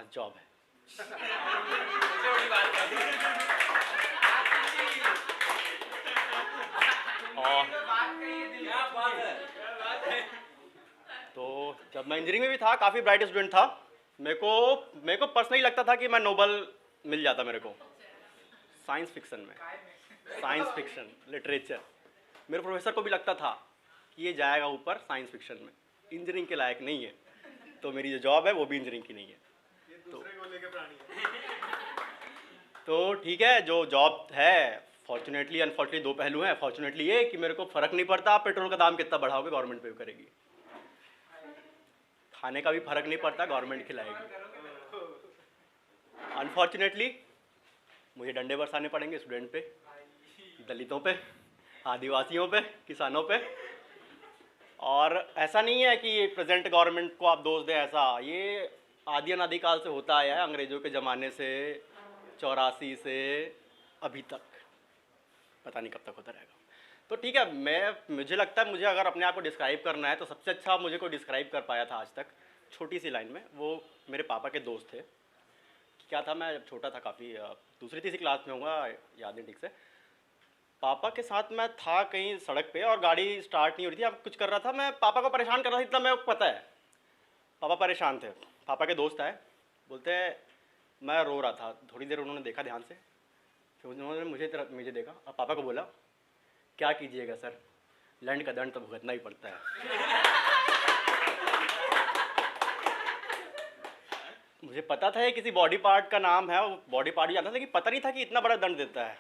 पास job है। और तो जब मैं इंजीनियरिंग में भी था, काफ़ी ब्राइट स्टूडेंट था। मेरे को पर्सनली लगता था कि मैं नोबल मिल जाता मेरे को साइंस फिक्शन में, साइंस फिक्शन लिटरेचर। मेरे प्रोफेसर को भी लगता था कि ये जाएगा ऊपर साइंस फिक्शन में, इंजीनियरिंग के लायक नहीं है। तो मेरी जो जॉब है वो भी इंजीनियरिंग की नहीं है। तो ठीक है, जो जॉब है फॉर्चुनेटली अनफॉर्चुनेटली दो पहलू हैं। फॉर्चुनेटली ये कि मेरे को फ़र्क नहीं पड़ता आप पेट्रोल का दाम कितना बढ़ाओगे, गवर्नमेंट पे करेगी। खाने का भी फ़र्क नहीं पड़ता, गवर्नमेंट खिलाएगी। अनफॉर्चुनेटली मुझे डंडे बरसाने पड़ेंगे स्टूडेंट पे, दलितों पे, आदिवासियों पे, किसानों पे। और ऐसा नहीं है कि प्रेजेंट गवर्नमेंट को आप दोष दें, ऐसा ये आदि अनादिकाल से होता आया है, अंग्रेज़ों के ज़माने से 84 से अभी तक, पता नहीं कब तक होता रहेगा। तो ठीक है, मुझे लगता है मुझे अगर अपने आप को डिस्क्राइब करना है तो सबसे अच्छा मुझे कोई डिस्क्राइब कर पाया था आज तक छोटी सी लाइन में, वो मेरे पापा के दोस्त थे। क्या था, मैं जब छोटा था काफ़ी, दूसरी तीसरी क्लास में होऊंगा, याद नहीं ठीक से। पापा के साथ मैं था कहीं सड़क पे और गाड़ी स्टार्ट नहीं हो रही थी, अब कुछ कर रहा था, मैं पापा को परेशान कर रहा था, इतना मेरे को पता है। पापा परेशान थे। पापा के दोस्त आए, बोलते हैं मैं रो रहा था। थोड़ी देर उन्होंने देखा ध्यान से, फिर उन्होंने मुझे देखा और पापा को बोला क्या कीजिएगा सर, लैंड का दंड तो भुगतना ही पड़ता है। मुझे पता था ये किसी बॉडी पार्ट का नाम है, वो बॉडी पार्ट ही आता था, लेकिन पता नहीं था कि इतना बड़ा दंड देता है।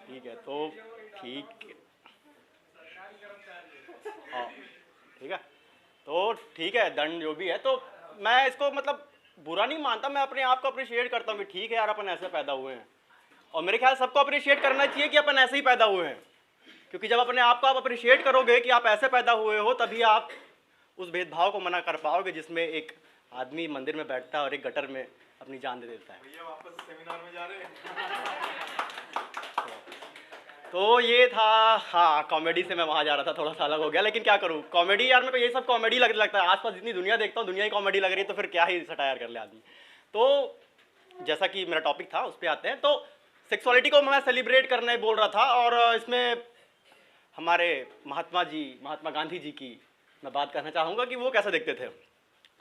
ठीक है, तो ठीक, हाँ ठीक है, तो ठीक है, दंड जो भी है, तो मैं इसको मतलब बुरा नहीं मानता, मैं अपने आप को अप्रिशिएट करता हूँ कि ठीक है यार, अपन ऐसे पैदा हुए हैं। और मेरे ख्याल सबको अप्रिशिएट करना चाहिए कि अपन ऐसे ही पैदा हुए हैं, क्योंकि जब अपने आप को आप अप्रिशिएट करोगे कि आप ऐसे पैदा हुए हो, तभी आप उस भेदभाव को मना कर पाओगे जिसमें एक आदमी मंदिर में बैठता है और एक गटर में अपनी जान दे देता है। भैया वापस सेमिनार में जा रहे हैं। तो ये था, हाँ कॉमेडी से मैं वहाँ जा रहा था, थोड़ा सा अलग हो गया, लेकिन क्या करूँ, कॉमेडी यार, मेरे को ये सब कॉमेडी लगता है। आसपास जितनी दुनिया देखता हूँ, दुनिया ही कॉमेडी लग रही है, तो फिर क्या ही सटायर कर ले आदमी। तो जैसा कि मेरा टॉपिक था उस पर आते हैं। तो सेक्सुअलिटी को मैं सेलिब्रेट करने बोल रहा था, और इसमें हमारे महात्मा गांधी जी की मैं बात करना चाहूँगा कि वो कैसे देखते थे।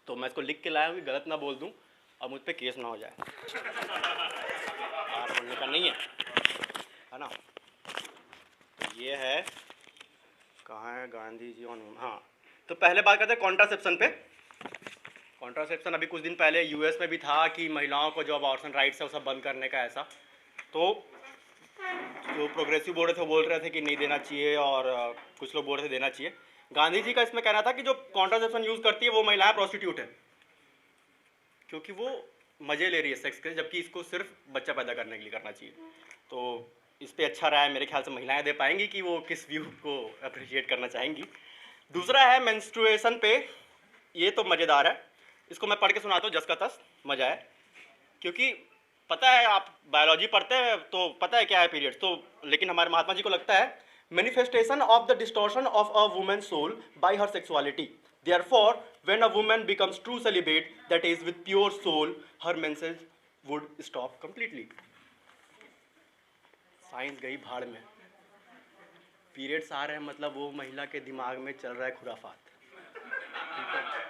तो मैं इसको लिख के लाया हूँ कि गलत ना बोल दूँ और मुझ पर केस ना हो जाए। हार बोलने का नहीं है ना। तो ये है, कहाँ है गांधी जी ऑन, हाँ। तो पहले बात करते हैं कॉन्ट्रासेप्शन पे। कॉन्ट्रासेप्शन अभी कुछ दिन पहले यूएस में भी था कि महिलाओं को जो अबॉर्शन राइट्स है वो सब बंद करने का, ऐसा। तो जो प्रोग्रेसिव बोल रहे थे वो बोल रहे थे कि नहीं देना चाहिए, और कुछ लोग बोल रहे थे देना चाहिए। गांधी जी का इसमें कहना था कि जो कॉन्ट्रासेप्शन यूज़ करती है वो महिलाएं प्रोस्टिट्यूट है, क्योंकि वो मज़े ले रही है सेक्स के, जबकि इसको सिर्फ बच्चा पैदा करने के लिए करना चाहिए। तो इस पर अच्छा राय मेरे ख्याल से महिलाएं दे पाएंगी कि वो किस व्यू को अप्रिशिएट करना चाहेंगी। दूसरा है मेंस्ट्रुएशन पे, ये तो मज़ेदार है, इसको मैं पढ़ के सुनाता हूँ, जस का तस मज़ा है। क्योंकि पता है, आप बायोलॉजी पढ़ते हैं तो पता है क्या है पीरियड्स, तो लेकिन हमारे महात्मा जी को लगता है manifestation of the distortion of a women soul by her sexuality, therefore when a woman becomes true celibate, that is with pure soul, her menses would stop completely. Science गई भाड़ में, पीरियड्स आ रहे हैं मतलब वो महिला के दिमाग में चल रहा है खुराफात।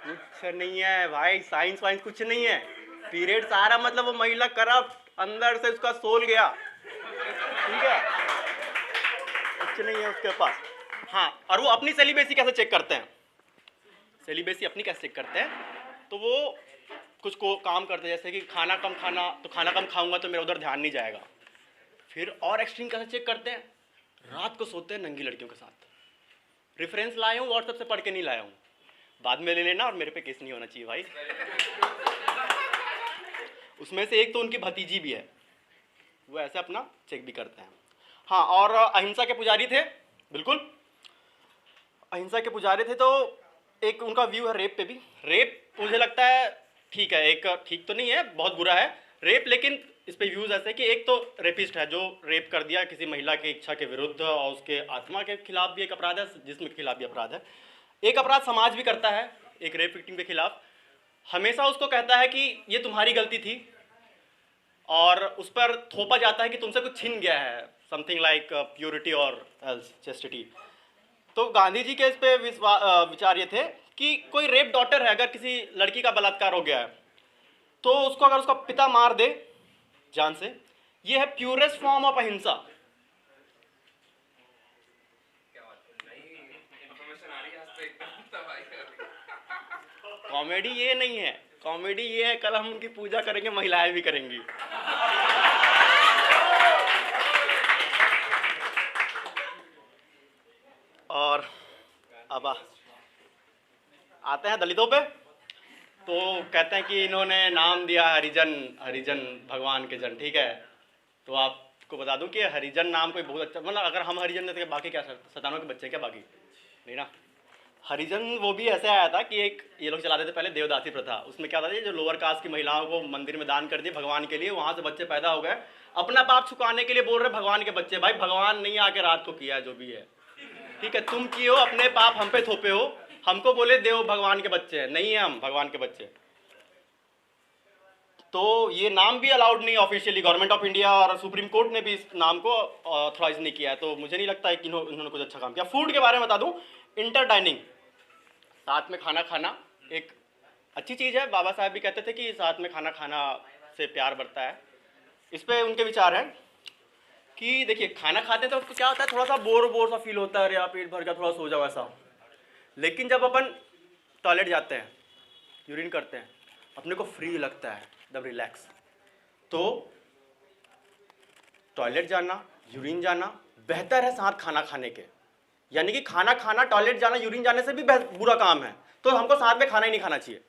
कुछ नहीं है भाई, साइंस वाइंस कुछ नहीं है। पीरियड्स आ रहा मतलब वो महिला करप्ट, अंदर से उसका सोल गया, ठीक है, कुछ नहीं है उसके पास। हाँ, और वो अपनी सेलिबेसी कैसे चेक करते हैं, सेलिबेसी अपनी कैसे चेक करते हैं, तो वो कुछ को काम करते हैं, जैसे कि खाना कम खाना, तो खाना कम खाऊंगा तो मेरा उधर ध्यान नहीं जाएगा। फिर और एक्सट्रीम कैसे चेक करते हैं, रात को सोते हैं नंगी लड़कियों के साथ। रेफरेंस लाया हूँ, व्हाट्सएप से पढ़ के नहीं लाया हूँ, बाद में ले लेना, और मेरे पे केस नहीं होना चाहिए भाई। उसमें से एक तो उनकी भतीजी भी है, वो ऐसे अपना चेक भी करते हैं। हाँ, और अहिंसा के पुजारी थे, बिल्कुल अहिंसा के पुजारी थे। तो एक उनका व्यू है रेप पे भी। रेप मुझे लगता है ठीक है, एक ठीक तो नहीं है, बहुत बुरा है रेप, लेकिन इस पे व्यूज़ ऐसे कि एक तो रेपिस्ट है जो रेप कर दिया किसी महिला की इच्छा के विरुद्ध, और उसके आत्मा के खिलाफ भी एक अपराध है, जिस्म के खिलाफ भी अपराध है। एक अपराध समाज भी करता है, एक रेप विक्टिम के खिलाफ हमेशा उसको कहता है कि ये तुम्हारी गलती थी, और उस पर थोपा जाता है कि तुमसे कुछ छिन गया है, समथिंग लाइक प्योरिटी और एल्स चेस्टिटी। तो गांधी जी के इस पे विचार ये थे कि कोई रेप डॉटर है, अगर किसी लड़की का बलात्कार हो गया है तो उसको अगर उसका पिता मार दे जान से, ये है प्यूरेस्ट फॉर्म ऑफ अहिंसा। कॉमेडी ये नहीं है, कॉमेडी ये है कल हम उनकी पूजा करेंगे, महिलाएं भी करेंगी। और अब आते हैं दलितों पे। तो कहते हैं कि इन्होंने नाम दिया हरिजन, हरिजन भगवान के जन, ठीक है। तो आपको बता दूं कि हरिजन नाम कोई बहुत अच्छा, मतलब अगर हम हरिजन नहीं थे बाकी क्या सतानों के बच्चे क्या बाकी नहीं ना। हरिजन वो भी ऐसे आया था कि एक ये लोग चलाते थे पहले देवदासी प्रथा। उसमें क्या था, जो लोअर कास्ट की महिलाओं को मंदिर में दान कर दिए भगवान के लिए, वहाँ से बच्चे पैदा हो गए, अपना पाप छुपाने के लिए बोल रहे भगवान के बच्चे। भाई भगवान नहीं आके रात को किया है जो भी है, ठीक है, तुम किए हो अपने पाप हम पे थोपे हो, हमको बोले देव भगवान के बच्चे हैं, नहीं है हम भगवान के बच्चे। तो ये नाम भी अलाउड नहीं ऑफिशियली, गवर्नमेंट ऑफ इंडिया और सुप्रीम कोर्ट ने भी इस नाम को ऑथराइज नहीं किया है। तो मुझे नहीं लगता है कि इन्होंने कुछ अच्छा काम किया। फूड के बारे में बता दूं, इंटर डाइनिंग, साथ में खाना खाना एक अच्छी चीज़ है। बाबा साहब भी कहते थे कि साथ में खाना खाना से प्यार बढ़ता है। इस पर उनके विचार हैं कि देखिए खाना खाते तो क्या होता है, थोड़ा सा बोर बोर सा फील होता है, या पेट भर गया थोड़ा सो जाओ ऐसा। लेकिन जब अपन टॉयलेट जाते हैं, यूरिन करते हैं, अपने को फ्री लगता है, एकदम रिलैक्स। तो टॉयलेट जाना, यूरिन जाना बेहतर है साथ खाना खाने के। यानी कि खाना खाना टॉयलेट जाना यूरिन जाने से भी बुरा काम है, तो हमको साथ में खाना ही नहीं खाना चाहिए।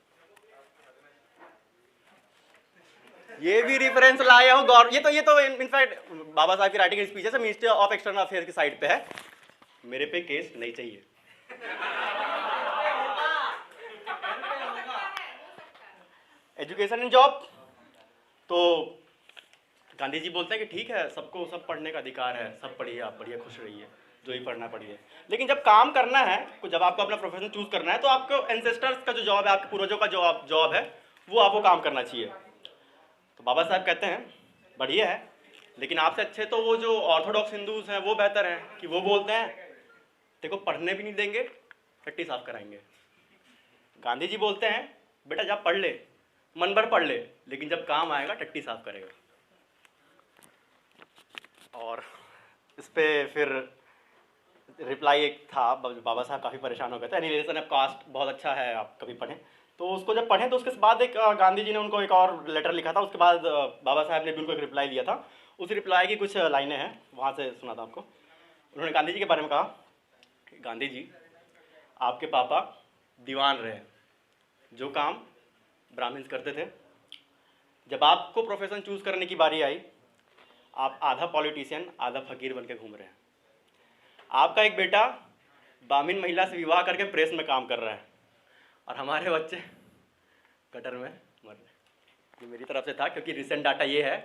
ये भी रेफरेंस लाया हूँ गौर, ये तो इनफैक्ट बाबा साहब की राइटिंग स्पीच है, मिनिस्ट्री ऑफ एक्सटर्नल अफेयर्स की साइड पे है। मेरे पे केस नहीं चाहिए। एजुकेशन एंड जॉब, तो गांधी जी बोलते हैं कि ठीक है सबको सब पढ़ने का अधिकार है, सब पढ़िए, आप पढ़िए, खुश रहिए, जो ही पढ़ना पढ़िए। लेकिन जब काम करना है, जब आपको अपना प्रोफेशन चूज करना है, तो आपको एंसेस्टर्स का जो जॉब है, आपके पूर्वजों का जॉब है, वो आपको काम करना चाहिए। तो बाबा साहब कहते हैं बढ़िया है, लेकिन आपसे अच्छे तो वो जो ऑर्थोडॉक्स हिंदूज हैं वो बेहतर हैं, कि वो बोलते हैं देखो पढ़ने भी नहीं देंगे, टट्टी साफ कराएंगे। गांधी जी बोलते हैं बेटा जब पढ़ ले, मन भर पढ़ ले, लेकिन जब काम आएगा टट्टी साफ करेगा। और इस पे फिर रिप्लाई एक था, बाबा साहब काफ़ी परेशान हो गए थे। एनिहिलेशन ऑफ कास्ट बहुत अच्छा है, आप कभी पढ़ें। तो उसको जब पढ़ें तो उसके बाद एक गांधी जी ने उनको एक और लेटर लिखा था, उसके बाद बाबा साहब ने भी उनको एक रिप्लाई दिया था। उस रिप्लाई की कुछ लाइनें हैं, वहाँ से सुना था आपको। उन्होंने गांधी जी के बारे में कहा, गांधी जी आपके पापा दीवान रहे, जो काम ब्राह्मण्स करते थे। जब आपको प्रोफेशन चूज करने की बारी आई, आप आधा पॉलिटिशियन आधा फकीर बन के घूम रहे हैं। आपका एक बेटा ब्राह्मण महिला से विवाह करके प्रेस में काम कर रहा है, और हमारे बच्चे गटर में मर रहे। ये मेरी तरफ से था, क्योंकि रिसेंट डाटा ये है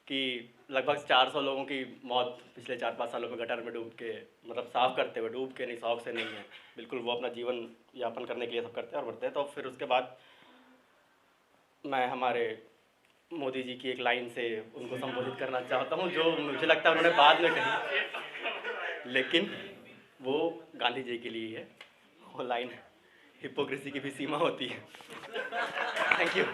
कि लगभग 400 लोगों की मौत पिछले 4-5 सालों में गटर में डूब के, मतलब साफ करते हुए, डूब के नहीं, शौक से नहीं है, बिल्कुल वो अपना जीवन यापन करने के लिए सब करते हैं और बढ़ते हैं। तो फिर उसके बाद मैं हमारे मोदी जी की एक लाइन से उनको संबोधित करना चाहता हूँ, जो मुझे लगता है उन्होंने बाद में कही, लेकिन वो गांधी जी के लिए है। वो लाइन हिपोक्रेसी की भी सीमा होती है। Thank you.